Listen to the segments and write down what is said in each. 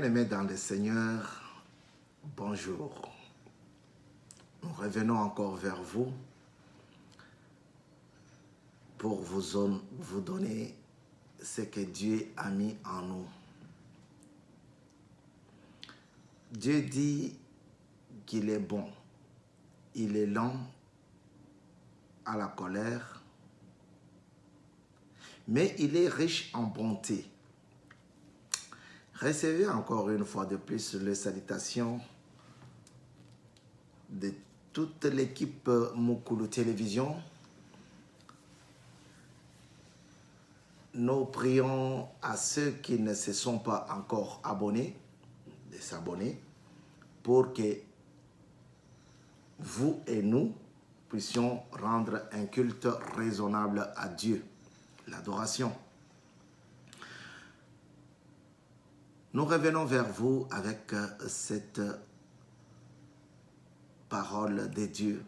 Bien-aimés dans le Seigneur, bonjour. Nous revenons encore vers vous pour vous donner ce que Dieu a mis en nous. Dieu dit qu'il est bon, il est lent à la colère, mais il est riche en bonté. Recevez encore une fois de plus les salutations de toute l'équipe Mukulu Télévision. Nous prions à ceux qui ne se sont pas encore abonnés de s'abonner pour que vous et nous puissions rendre un culte raisonnable à Dieu, l'adoration. Nous revenons vers vous avec cette parole de Dieu,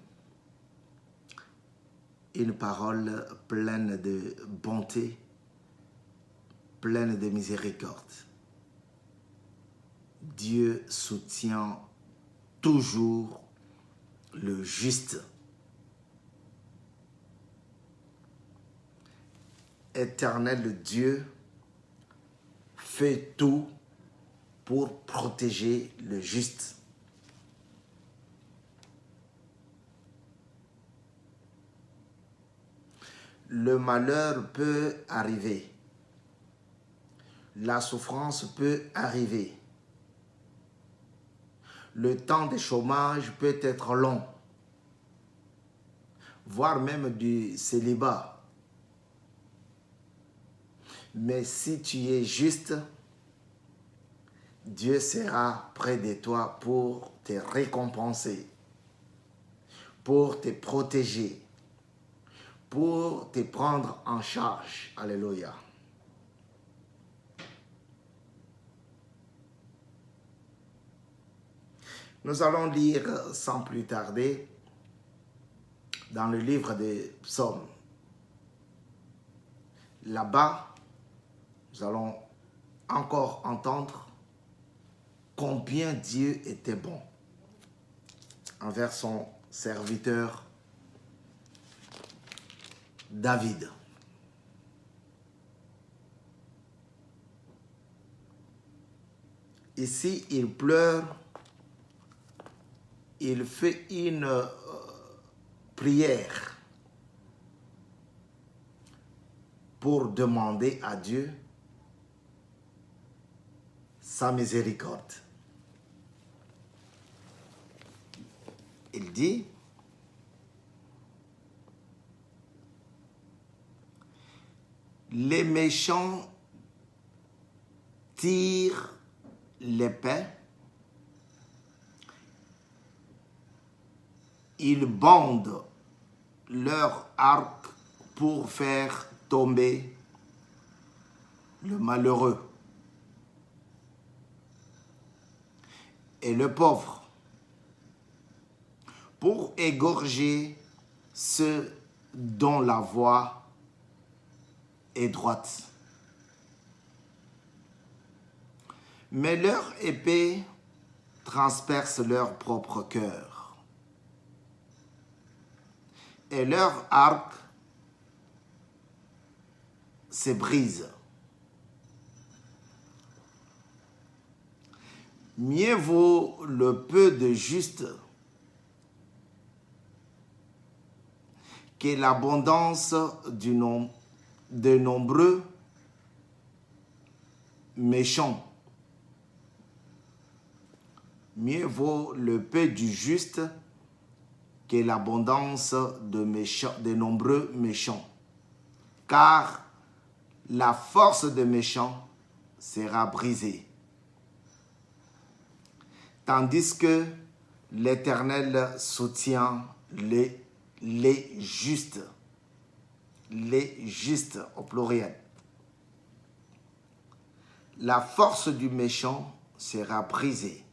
une parole pleine de bonté, pleine de miséricorde. Dieu soutient toujours le juste. Éternel Dieu fait tout pour protéger le juste. Le malheur peut arriver. La souffrance peut arriver. Le temps de chômage peut être long, voire même du célibat. Mais si tu es juste, Dieu sera près de toi pour te récompenser, pour te protéger, pour te prendre en charge. Alléluia. Nous allons lire sans plus tarder dans le livre des psaumes. Là-bas, nous allons encore entendre combien Dieu était bon envers son serviteur David. Ici, il pleure, il fait une prière pour demander à Dieu sa miséricorde. Il dit, les méchants tirent l'épée, ils bandent leur arc pour faire tomber le malheureux et le pauvre, pour égorger ceux dont la voie est droite. Mais leur épée transperce leur propre cœur, et leur arc se brise. Mieux vaut le peu de juste que l'abondance de nombreux méchants. Mieux vaut le peu du juste que l'abondance de nombreux méchants. Car la force des méchants sera brisée. Tandis que l'Éternel soutient les justes au pluriel. La force du méchant sera brisée.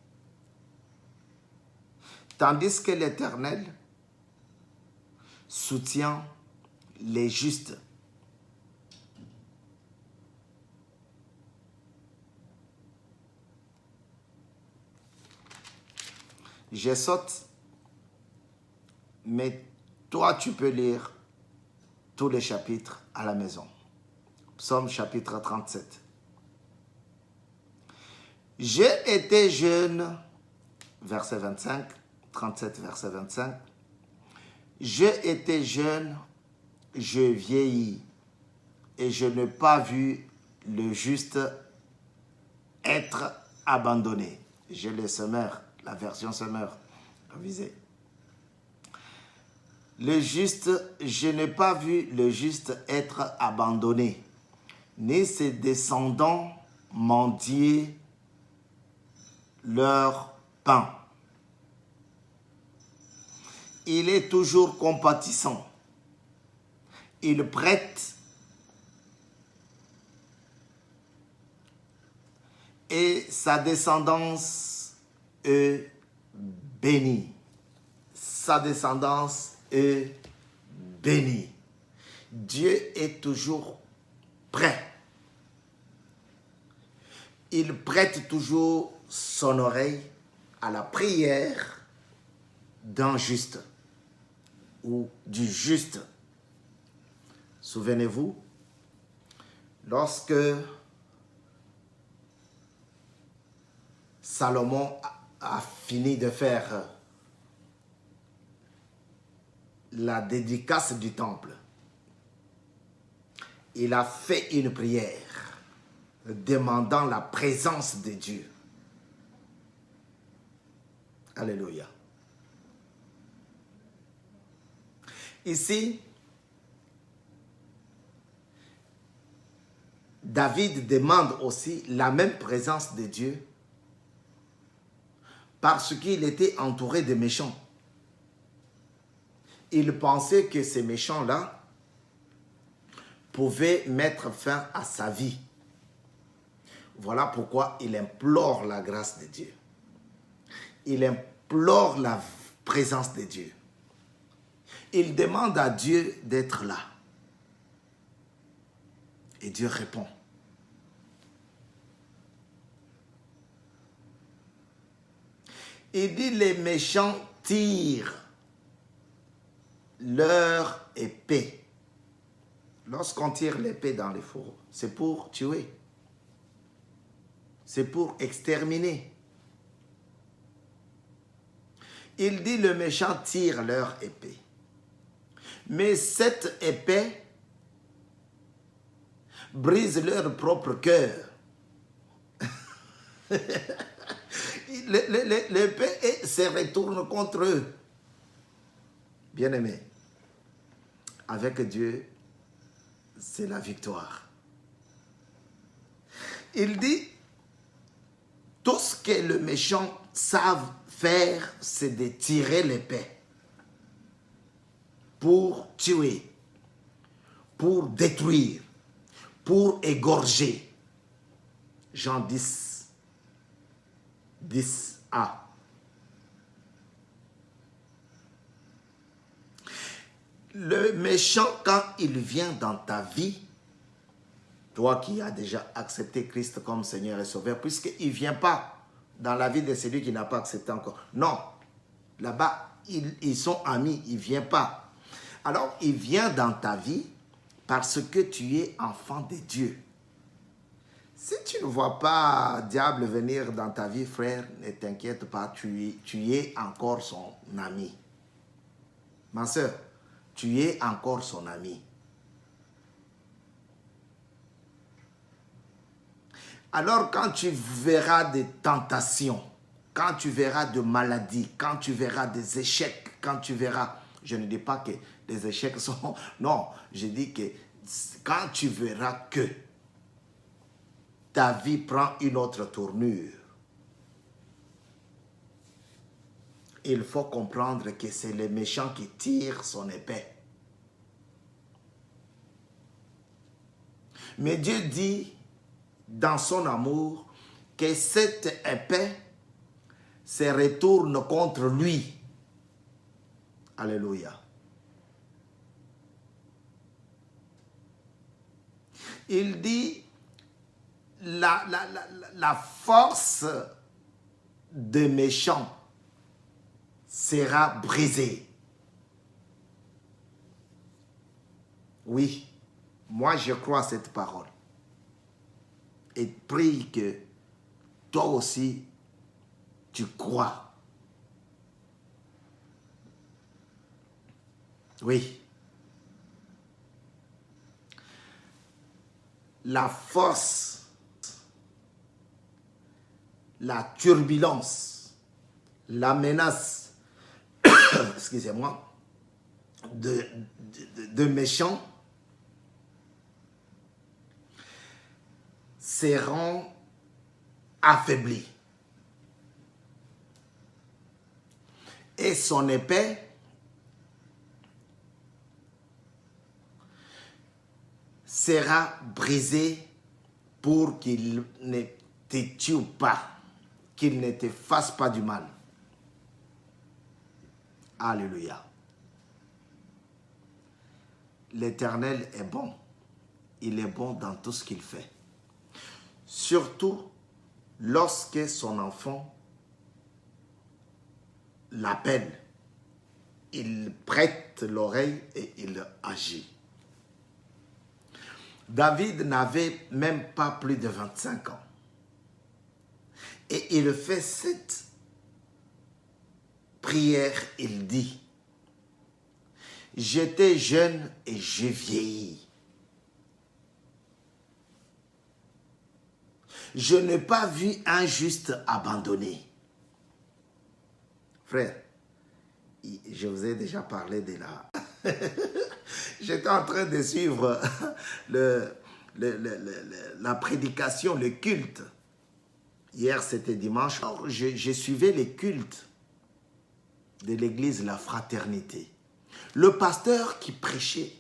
Tandis que l'Éternel soutient les justes. Je saute, mais toi, tu peux lire tous les chapitres à la maison. Psaume chapitre 37. J'ai été jeune, verset 25, 37, verset 25. J'ai été jeune, je vieillis, et je n'ai pas vu le juste être abandonné. J'ai le Semeur, la version Semeur, révisée. Le juste, je n'ai pas vu le juste être abandonné, ni ses descendants mendier leur pain. Il est toujours compatissant. Il prête et sa descendance est bénie. Sa descendance est bénie. Dieu est toujours prêt. Il prête toujours son oreille à la prière d'un juste ou du juste. Souvenez-vous, lorsque Salomon a fini de faire la dédicace du temple, il a fait une prière demandant la présence de Dieu. Alléluia. Ici, David demande aussi la même présence de Dieu parce qu'il était entouré de méchants. Il pensait que ces méchants-là pouvaient mettre fin à sa vie. Voilà pourquoi il implore la grâce de Dieu. Il implore la présence de Dieu. Il demande à Dieu d'être là. Et Dieu répond. Il dit, les méchants tirent leur épée. Lorsqu'on tire l'épée dans les fourreaux, c'est pour tuer. C'est pour exterminer. Il dit, le méchant tire leur épée. Mais cette épée brise leur propre cœur. L'épée se retourne contre eux. Bien-aimés, avec Dieu, c'est la victoire. Il dit, tout ce que le méchant savent faire, c'est de tirer l'épée pour tuer, pour détruire, pour égorger. Jean 10, 10a. Le méchant, quand il vient dans ta vie, toi qui as déjà accepté Christ comme Seigneur et Sauveur, puisqu'il ne vient pas dans la vie de celui qui n'a pas accepté encore. Non, là-bas, ils sont amis, il ne vient pas. Alors, il vient dans ta vie parce que tu es enfant de Dieu. Si tu ne vois pas diable venir dans ta vie, frère, ne t'inquiète pas, tu es encore son ami. Ma soeur, tu es encore son ami. Alors quand tu verras des tentations, quand tu verras de maladies, quand tu verras des échecs, quand tu verras, je ne dis pas que les échecs sont, non, je dis que quand tu verras que ta vie prend une autre tournure, il faut comprendre que c'est le méchant qui tire son épée. Mais Dieu dit, dans son amour, que cette épée se retourne contre lui. Alléluia. Il dit, la force des méchants sera brisé. Oui, moi je crois à cette parole. Et prie que toi aussi, tu crois. Oui. La force, la turbulence, la menace, excusez-moi, de méchants seront affaiblis. Et son épée sera brisée pour qu'il ne te tue pas, qu'il ne te fasse pas du mal. Alléluia. L'Éternel est bon. Il est bon dans tout ce qu'il fait. Surtout lorsque son enfant l'appelle. Il prête l'oreille et il agit. David n'avait même pas plus de 25 ans. Et il fait cette prière, il dit, « J'étais jeune et j'ai vieilli. Je n'ai pas vu un juste abandonné. » Frère, je vous ai déjà parlé de la... J'étais en train de suivre la prédication, le culte. Hier, c'était dimanche. Alors, je suivais les cultes de l'église La Fraternité. Le pasteur qui prêchait,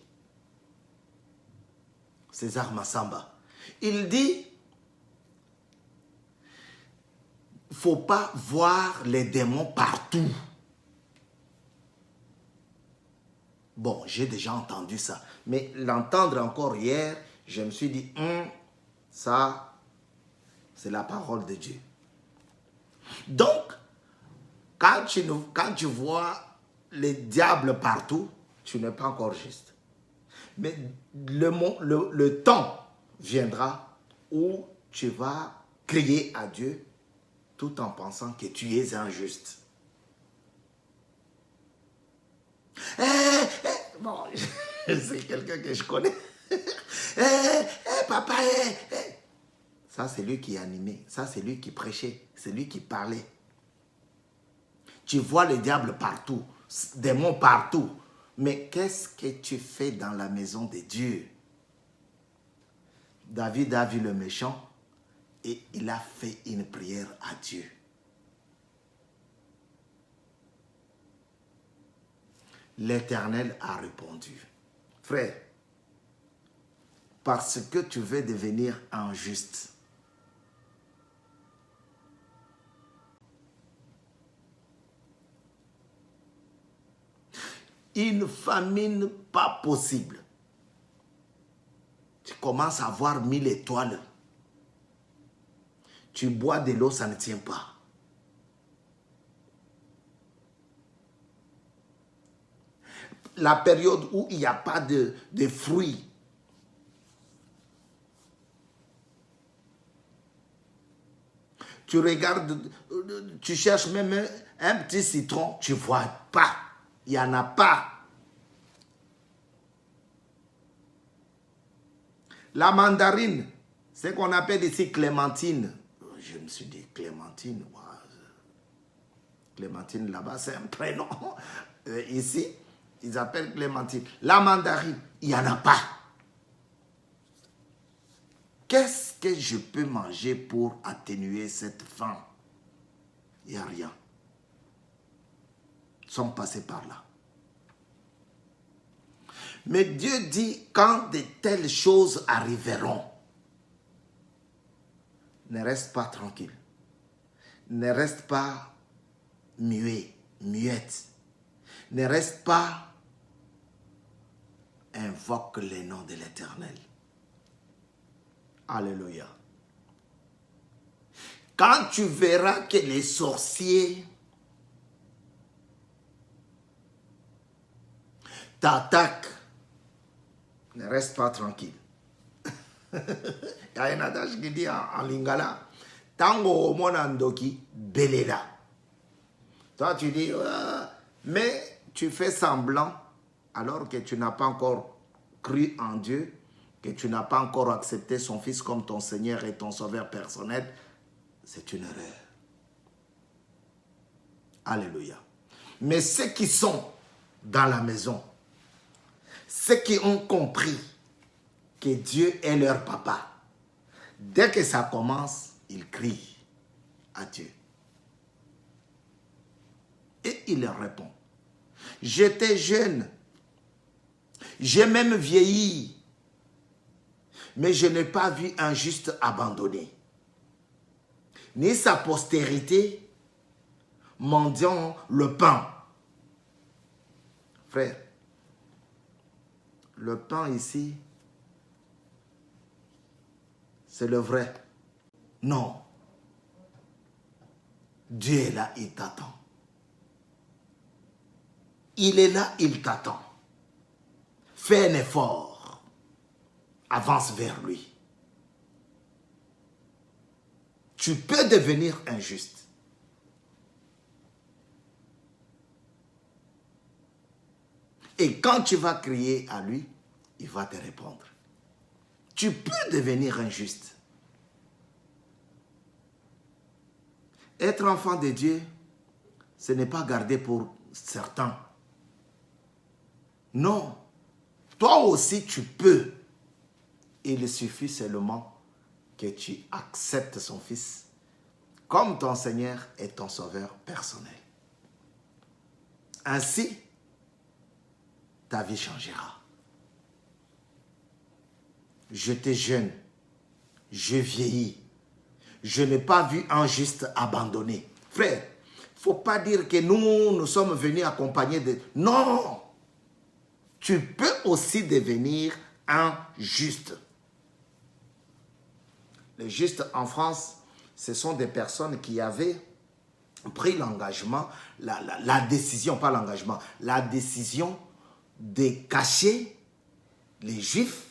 César Massamba, il dit, il ne faut pas voir les démons partout. Bon, j'ai déjà entendu ça. Mais l'entendre encore hier, je me suis dit, ça, c'est la parole de Dieu. Donc, quand tu vois les diables partout, tu n'es pas encore juste. Mais le temps viendra où tu vas crier à Dieu tout en pensant que tu es injuste. Bon, c'est quelqu'un que je connais. Papa, Ça, c'est lui qui animait. Ça, c'est lui qui prêchait. C'est lui qui parlait. Tu vois le diable partout, démons partout. Mais qu'est-ce que tu fais dans la maison de Dieu? David a vu le méchant et il a fait une prière à Dieu. L'Éternel a répondu. Frère, parce que tu veux devenir injuste, une famine pas possible. Tu commences à avoir 1000 étoiles. Tu bois de l'eau, ça ne tient pas. La période où il n'y a pas de fruits. Tu regardes, tu cherches même un petit citron, tu ne vois pas. Il n'y en a pas. La mandarine, c'est qu'on appelle ici clémentine. Je me suis dit, clémentine, wow. Clémentine là-bas, c'est un prénom. Ici, ils appellent clémentine. La mandarine, il n'y en a pas. Qu'est-ce que je peux manger pour atténuer cette faim? Il n'y a rien. Ils sont passés par là. Mais Dieu dit, quand de telles choses arriveront, ne reste pas tranquille. Ne reste pas muet, muette. Ne reste pas, invoque le nom de l'Éternel. Alléluia. Quand tu verras que les sorciers t'attaque, ne reste pas tranquille. Il y a un adage qui dit en lingala, tango monandoki belela. Toi tu dis, mais tu fais semblant alors que tu n'as pas encore cru en Dieu, que tu n'as pas encore accepté son Fils comme ton Seigneur et ton Sauveur personnel. C'est une erreur. Alléluia. Mais ceux qui sont dans la maison, ceux qui ont compris que Dieu est leur papa, dès que ça commence, ils crient à Dieu. Et il leur répond, j'étais jeune, j'ai même vieilli, mais je n'ai pas vu un juste abandonné, ni sa postérité mendiant le pain. Frère, le pain ici, c'est le vrai. Non. Dieu est là, il t'attend. Il est là, il t'attend. Fais un effort. Avance vers lui. Tu peux devenir injuste. Et quand tu vas crier à lui, il va te répondre. Tu peux devenir injuste. Être enfant de Dieu, ce n'est pas gardé pour certains. Non. Toi aussi, tu peux. Il suffit seulement que tu acceptes son Fils comme ton Seigneur et ton Sauveur personnel. Ainsi, ta vie changera. J'étais jeune, je vieillis, je n'ai pas vu un juste abandonné. Frère, il ne faut pas dire que nous sommes venus accompagner de... Non! Tu peux aussi devenir un juste. Les justes en France, ce sont des personnes qui avaient pris l'engagement, la décision, pas l'engagement, la décision de cacher les Juifs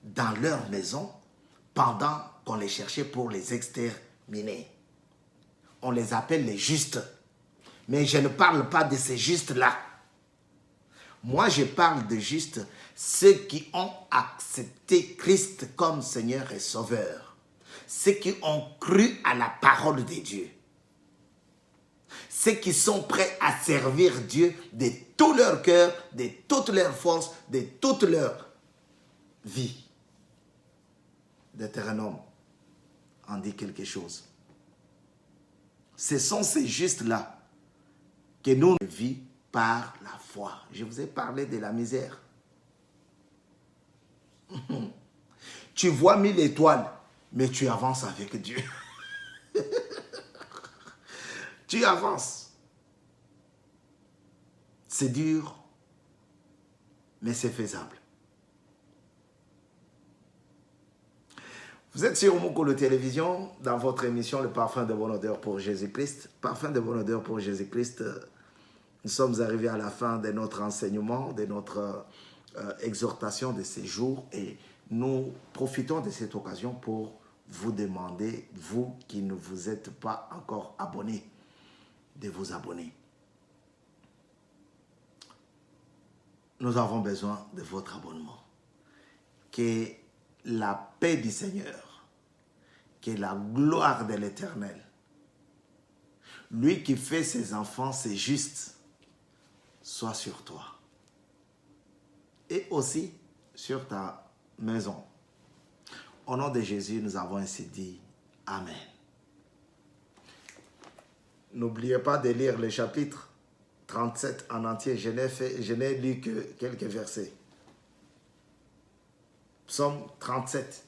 dans leur maison pendant qu'on les cherchait pour les exterminer. On les appelle les justes. Mais je ne parle pas de ces justes-là. Moi, je parle de justes, ceux qui ont accepté Christ comme Seigneur et Sauveur. Ceux qui ont cru à la parole de Dieu. Ceux qui sont prêts à servir Dieu de tout leur cœur, de toute leur force, de toute leur vie. Deutéronome en dit quelque chose. Ce sont ces justes-là que nous vivons par la foi. Je vous ai parlé de la misère. Tu vois 1000 étoiles, mais tu avances avec Dieu. Tu avances. C'est dur, mais c'est faisable. Vous êtes sur Mukulu Télévision, dans votre émission Le Parfum de Bonne Odeur pour Jésus-Christ. Parfum de Bonne Odeur pour Jésus-Christ. Nous sommes arrivés à la fin de notre enseignement, de notre exhortation de ces jours et nous profitons de cette occasion pour vous demander, vous qui ne vous êtes pas encore abonnés, de vous abonner. Nous avons besoin de votre abonnement. Que la paix du Seigneur, que la gloire de l'Éternel, lui qui fait ses enfants, c'est juste, soit sur toi. Et aussi sur ta maison. Au nom de Jésus, nous avons ainsi dit Amen. N'oubliez pas de lire le chapitre 37 en entier. Je n'ai lu que quelques versets. Psaume 37.